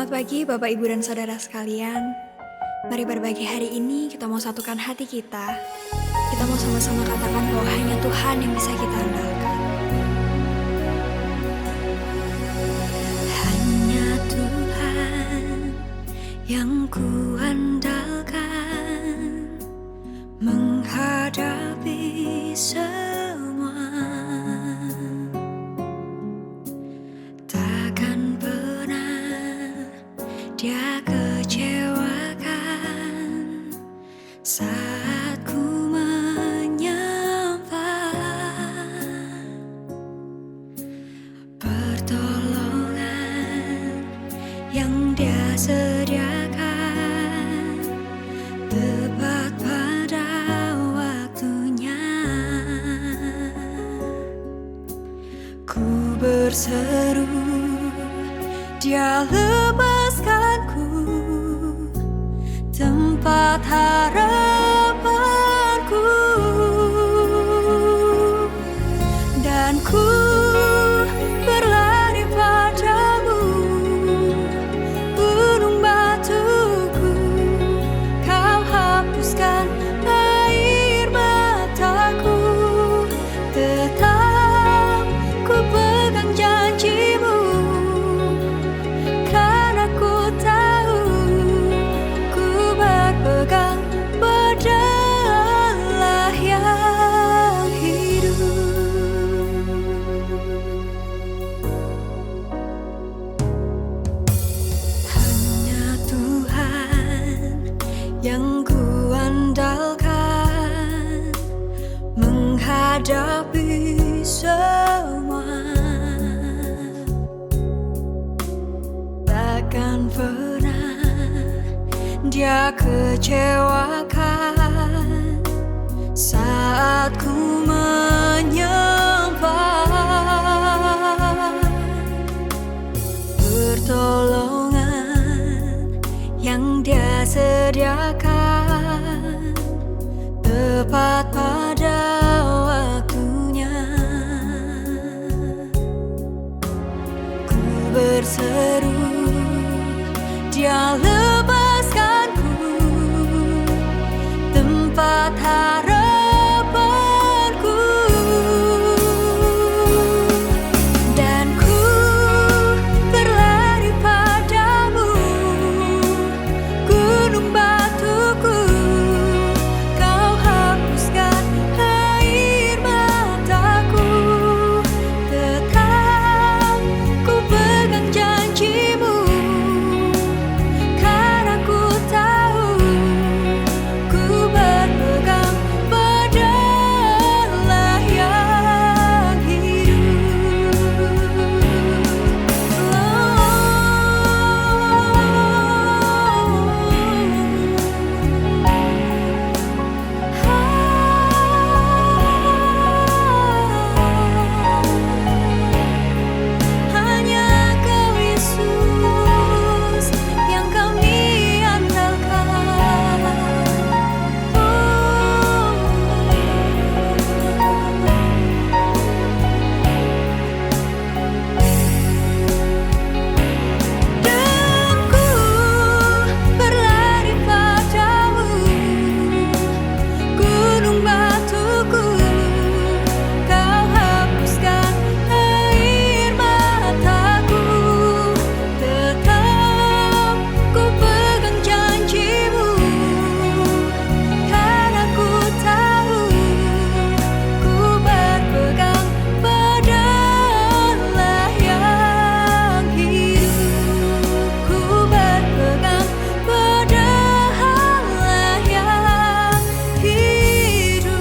Selamat pagi Bapak, Ibu, dan Saudara sekalian. Mari pada pagi hari ini kita mau satukan hati kita. Kita mau sama-sama katakan bahwa hanya Tuhan yang bisa kita andalkan. Hanya Tuhan yang ku andalkan menghadapi semua. Takkan pernah Dia kecewakan saat ku menyembah. Pertolongan yang Dia sediakan tepat pada waktunya. Ku berseru, Dia lepaskanku, tempat harapanku, dan ku berlari padamu, gunung batuku. Kau hapuskan air mataku, tetap ku pegang janjimu. Karena ku tahu ku berpegang pada Allah yang hidup. Hanya Tuhan yang ku andalkan menghadapi semua. Takkan pernah Dia kecewakan saat ku menyembah. Pertolongan yang Dia sediakan tepat pada waktunya. Ku berseru, Dia lepaskanku, tempat harapanku, dan ku berlari padamu, gunung batuku. Kau hapuskan air mataku, tetap ku pegang janjimu. Karena ku tahu ku berpegang pada Allah yang hidup. Hanya Kau Yesus yang kami andalkan. Dan ku berlari padamu, gunung batuku. Kau hapuskan air mataku, tetap ku pegang janjimu. Karena ku tahu ku berpegang pada Allah yang hidup. Ku berpegang pada Allah yang hidup.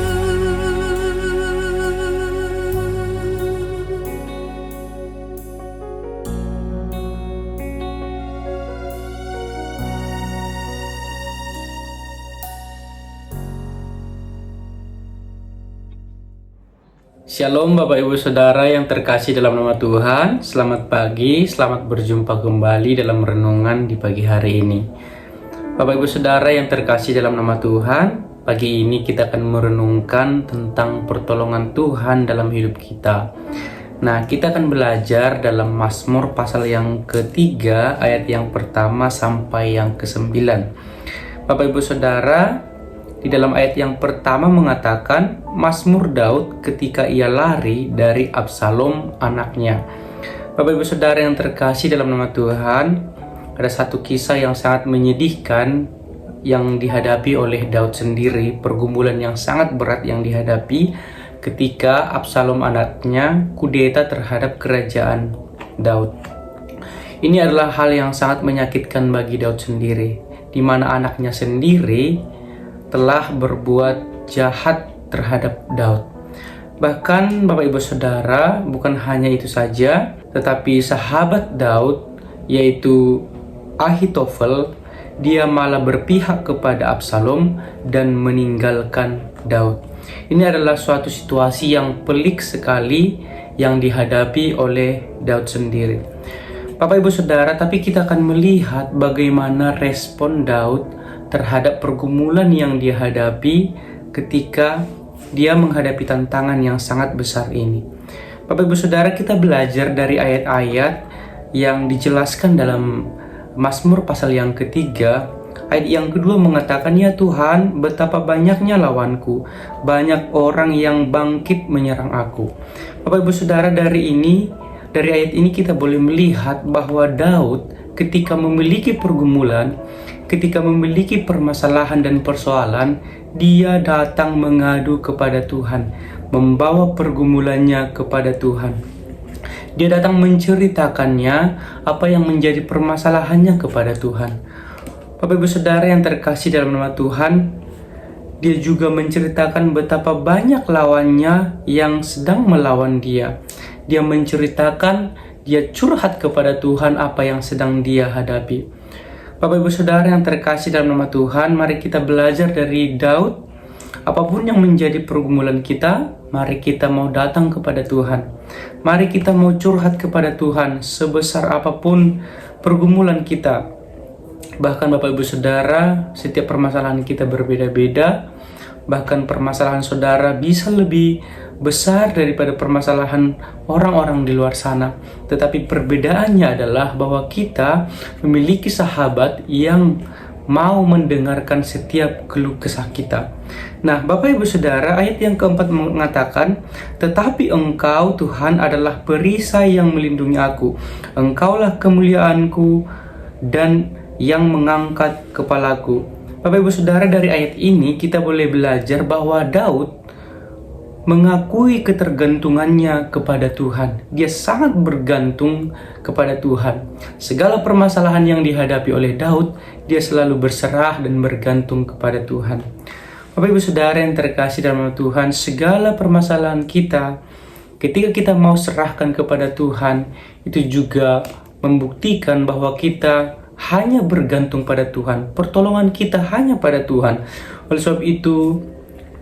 Shalom Bapak Ibu Saudara yang terkasih dalam nama Tuhan. Selamat pagi, selamat berjumpa kembali dalam renungan di pagi hari ini. Bapak Ibu Saudara yang terkasih dalam nama Tuhan, pagi ini kita akan merenungkan tentang pertolongan Tuhan dalam hidup kita. Nah, kita akan belajar dalam Mazmur pasal yang ketiga, ayat yang pertama sampai yang ke-9. Bapak Ibu Saudara, di dalam ayat yang pertama mengatakan, Mazmur Daud ketika ia lari dari Absalom anaknya. Bapak Ibu Saudara yang terkasih dalam nama Tuhan, ada satu kisah yang sangat menyedihkan yang dihadapi oleh Daud sendiri, pergumulan yang sangat berat yang dihadapi ketika Absalom anaknya kudeta terhadap kerajaan Daud. Ini adalah hal yang sangat menyakitkan bagi Daud sendiri, di mana anaknya sendiri telah berbuat jahat terhadap Daud. Bahkan Bapak Ibu Saudara, bukan hanya itu saja, tetapi sahabat Daud yaitu Ahitofel, dia malah berpihak kepada Absalom dan meninggalkan Daud. Ini adalah suatu situasi yang pelik sekali yang dihadapi oleh Daud sendiri. Bapak Ibu Saudara, tapi kita akan melihat bagaimana respon Daud terhadap pergumulan yang dia hadapi ketika dia menghadapi tantangan yang sangat besar ini. Bapak Ibu Saudara, kita belajar dari ayat-ayat yang dijelaskan dalam Mazmur pasal yang ketiga. Ayat yang kedua mengatakan, "Ya Tuhan, betapa banyaknya lawanku, banyak orang yang bangkit menyerang aku." Bapak Ibu Saudara, dari ayat ini kita boleh melihat bahwa Daud ketika memiliki pergumulan, ketika memiliki permasalahan dan persoalan, dia datang mengadu kepada Tuhan, membawa pergumulannya kepada Tuhan. Dia datang menceritakannya apa yang menjadi permasalahannya kepada Tuhan. Bapak Ibu Saudara yang terkasih dalam nama Tuhan, dia juga menceritakan betapa banyak lawannya yang sedang melawan dia. Dia menceritakan, dia curhat kepada Tuhan apa yang sedang dia hadapi. Bapak Ibu Saudara yang terkasih dalam nama Tuhan, mari kita belajar dari Daud. Apapun yang menjadi pergumulan kita, mari kita mau datang kepada Tuhan. Mari kita mau curhat kepada Tuhan sebesar apapun pergumulan kita. Bahkan Bapak Ibu Saudara, setiap permasalahan kita berbeda-beda. Bahkan permasalahan saudara bisa lebih besar daripada permasalahan orang-orang di luar sana. Tetapi perbedaannya adalah bahwa kita memiliki sahabat yang mau mendengarkan setiap keluh kesah kita. Nah, Bapak Ibu Saudara, ayat yang keempat mengatakan, "Tetapi Engkau Tuhan adalah perisai yang melindungi aku. Engkaulah kemuliaanku dan yang mengangkat kepalaku." Bapak Ibu Saudara, dari ayat ini kita boleh belajar bahwa Daud mengakui ketergantungannya kepada Tuhan. Dia sangat bergantung kepada Tuhan. Segala permasalahan yang dihadapi oleh Daud, dia selalu berserah dan bergantung kepada Tuhan. Bapak Ibu Saudara yang terkasih dalam Tuhan, segala permasalahan kita, ketika kita mau serahkan kepada Tuhan, itu juga membuktikan bahwa kita hanya bergantung pada Tuhan. Pertolongan kita hanya pada Tuhan. Oleh sebab itu,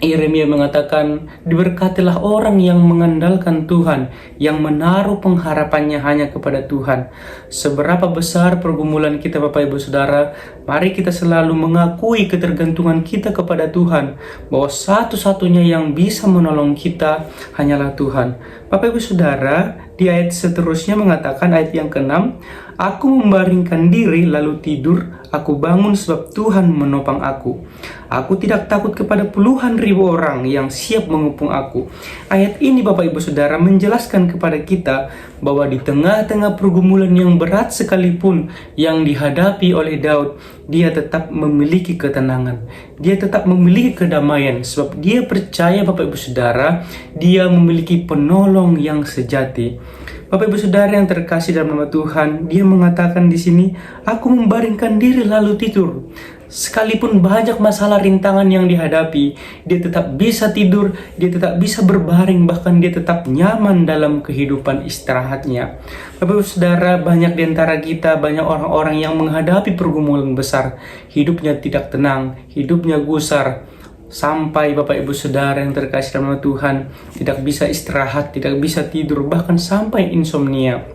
Yeremia mengatakan, "Diberkatilah orang yang mengandalkan Tuhan, yang menaruh pengharapannya hanya kepada Tuhan." Seberapa besar pergumulan kita Bapak Ibu Saudara, mari kita selalu mengakui ketergantungan kita kepada Tuhan, bahwa satu-satunya yang bisa menolong kita hanyalah Tuhan. Bapak Ibu Saudara, di ayat seterusnya mengatakan, ayat yang ke-6, "Aku membaringkan diri lalu tidur, aku bangun sebab Tuhan menopang aku. Aku tidak takut kepada puluhan ribu orang yang siap mengepung aku." Ayat ini Bapak Ibu Saudara menjelaskan kepada kita bahwa di tengah-tengah pergumulan yang berat sekalipun yang dihadapi oleh Daud, dia tetap memiliki ketenangan. Dia tetap memiliki kedamaian sebab dia percaya Bapak Ibu Saudara, dia memiliki penolong yang sejati. Bapak Ibu Saudara yang terkasih dalam nama Tuhan, dia mengatakan di sini, "Aku membaringkan diri lalu tidur." Sekalipun banyak masalah rintangan yang dihadapi, dia tetap bisa tidur, dia tetap bisa berbaring, bahkan dia tetap nyaman dalam kehidupan istirahatnya. Bapak Ibu Saudara, banyak di antara kita, banyak orang-orang yang menghadapi pergumulan besar. Hidupnya tidak tenang, hidupnya gusar. Sampai Bapak Ibu Saudara yang terkasih dalam Tuhan, tidak bisa istirahat, tidak bisa tidur, bahkan sampai insomnia.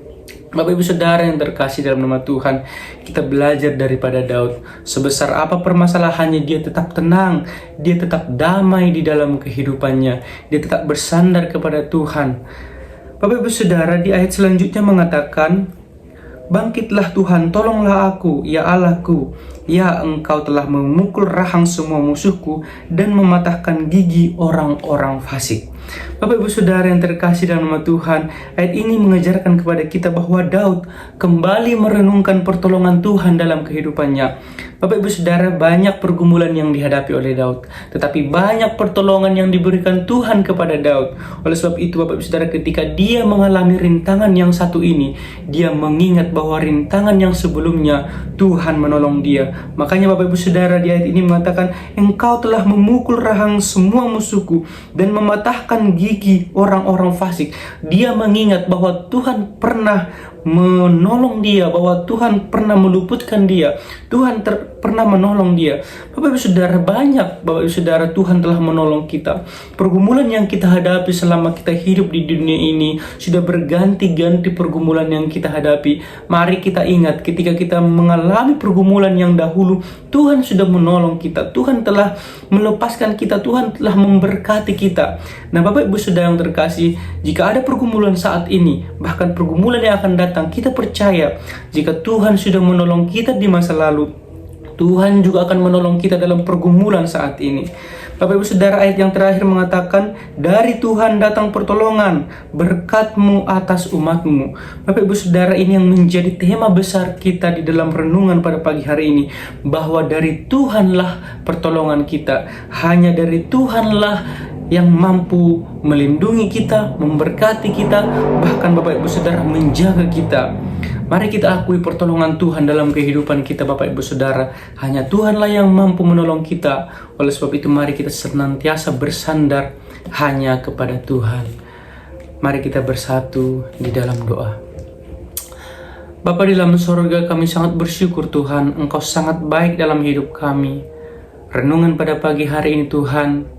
Bapak Ibu Saudara yang terkasih dalam nama Tuhan, kita belajar daripada Daud. Sebesar apa permasalahannya, dia tetap tenang, dia tetap damai di dalam kehidupannya, dia tetap bersandar kepada Tuhan. Bapak Ibu Saudara, di ayat selanjutnya mengatakan, "Bangkitlah Tuhan, tolonglah aku, ya Allahku. Ya, Engkau telah memukul rahang semua musuhku dan mematahkan gigi orang-orang fasik." Bapak Ibu Saudara yang terkasih dalam nama Tuhan, ayat ini mengajarkan kepada kita bahwa Daud kembali merenungkan pertolongan Tuhan dalam kehidupannya. Bapak Ibu Saudara, banyak pergumulan yang dihadapi oleh Daud, tetapi banyak pertolongan yang diberikan Tuhan kepada Daud. Oleh sebab itu Bapak Ibu Saudara, ketika dia mengalami rintangan yang satu ini, dia mengingat bahwa rintangan yang sebelumnya Tuhan menolong dia. Makanya Bapak Ibu Saudara, di ayat ini mengatakan, "Engkau telah memukul rahang semua musuhku dan mematahkan gigi orang-orang fasik." Dia mengingat bahwa Tuhan pernah menolong dia, bahwa Tuhan pernah meluputkan dia, Tuhan pernah menolong dia. Bapak Ibu Saudara, banyak Bapak Ibu Saudara Tuhan telah menolong kita. Pergumulan yang kita hadapi selama kita hidup di dunia ini sudah berganti-ganti pergumulan yang kita hadapi. Mari kita ingat ketika kita mengalami pergumulan yang dahulu, Tuhan sudah menolong kita, Tuhan telah melepaskan kita, Tuhan telah memberkati kita. Nah Bapak Ibu Saudara yang terkasih, jika ada pergumulan saat ini, bahkan pergumulan yang akan datang, kita percaya jika Tuhan sudah menolong kita di masa lalu, Tuhan juga akan menolong kita dalam pergumulan saat ini. Bapak Ibu Saudara, ayat yang terakhir mengatakan, "Dari Tuhan datang pertolongan, berkat-Mu atas umat-Mu." Bapak Ibu Saudara, ini yang menjadi tema besar kita di dalam renungan pada pagi hari ini, bahwa dari Tuhanlah pertolongan kita, hanya dari Tuhanlah yang mampu melindungi kita, memberkati kita, bahkan Bapak Ibu Saudara menjaga kita. Mari kita akui pertolongan Tuhan dalam kehidupan kita Bapak Ibu Saudara. Hanya Tuhanlah yang mampu menolong kita. Oleh sebab itu mari kita senantiasa bersandar hanya kepada Tuhan. Mari kita bersatu di dalam doa. Bapa di dalam sorga, kami sangat bersyukur Tuhan, Engkau sangat baik dalam hidup kami. Renungan pada pagi hari ini Tuhan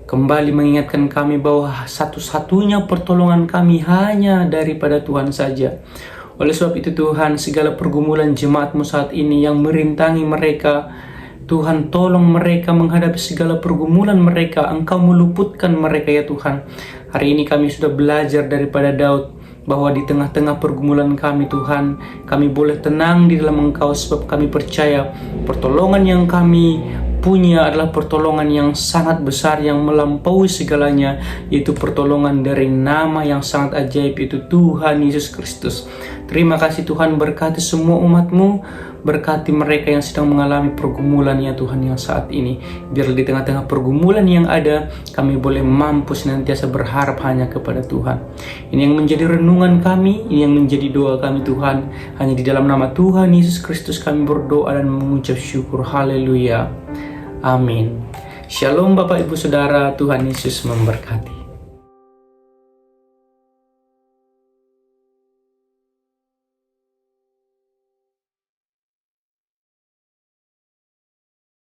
kembali mengingatkan kami bahwa satu-satunya pertolongan kami hanya daripada Tuhan saja. Oleh sebab itu Tuhan, segala pergumulan jemaat-Mu saat ini yang merintangi mereka, Tuhan tolong mereka menghadapi segala pergumulan mereka, Engkau meluputkan mereka ya Tuhan. Hari ini kami sudah belajar daripada Daud, bahwa di tengah-tengah pergumulan kami Tuhan, kami boleh tenang di dalam Engkau, sebab kami percaya pertolongan yang kami punya adalah pertolongan yang sangat besar, yang melampaui segalanya, yaitu pertolongan dari nama yang sangat ajaib, yaitu Tuhan Yesus Kristus. Terima kasih Tuhan, berkati semua umat-Mu, berkati mereka yang sedang mengalami pergumulan ya Tuhan yang saat ini. Biar di tengah-tengah pergumulan yang ada, kami boleh mampu senantiasa berharap hanya kepada Tuhan. Ini yang menjadi renungan kami, ini yang menjadi doa kami Tuhan. Hanya di dalam nama Tuhan Yesus Kristus kami berdoa dan mengucap syukur. Haleluya. Amin. Shalom Bapak Ibu Saudara, Tuhan Yesus memberkati.